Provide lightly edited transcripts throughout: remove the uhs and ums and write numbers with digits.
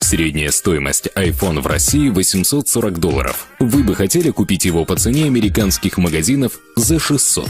Средняя стоимость iPhone в России $840. Вы бы хотели купить его по цене американских магазинов за 600.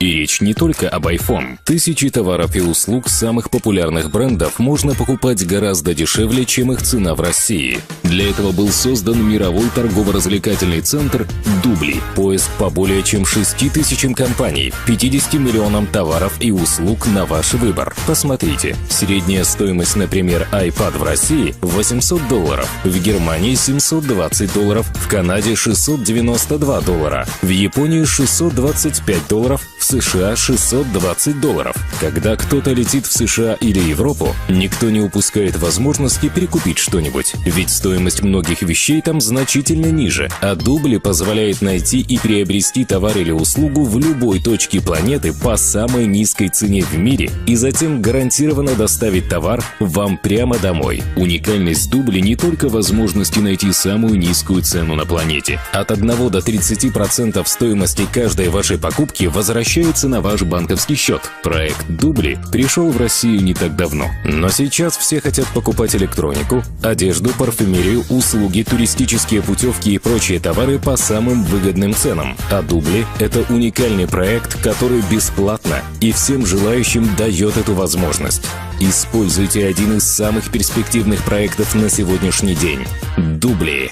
И речь не только об iPhone. Тысячи товаров и услуг самых популярных брендов можно покупать гораздо дешевле, чем их цена в России. Для этого был создан мировой торгово-развлекательный центр Дубли. Поиск по более чем 6000 компаний, 50 миллионам товаров и услуг на ваш выбор. Посмотрите. Средняя стоимость, например, iPad в России $800, в Германии $720, в Канаде $692, в Японии $625, в США $620. Когда кто-то летит в США или Европу, никто не упускает возможности перекупить что-нибудь, ведь стоимость многих вещей там значительно ниже, а Дубли позволяет найти и приобрести товар или услугу в любой точке планеты по самой низкой цене в мире и затем гарантированно доставить товар вам прямо домой. Уникальность Дубли не только в возможности найти самую низкую цену на планете. От 1 до 30% стоимости каждой вашей покупки возвращается на ваш банковский счет. Проект Дубли пришел в Россию не так давно, но сейчас все хотят покупать электронику, одежду, парфюмерию, услуги, туристические путевки и прочие товары по самым выгодным ценам. А Дубли – это уникальный проект, который бесплатно и всем желающим дает эту возможность. Используйте один из самых перспективных проектов на сегодняшний день – Дубли.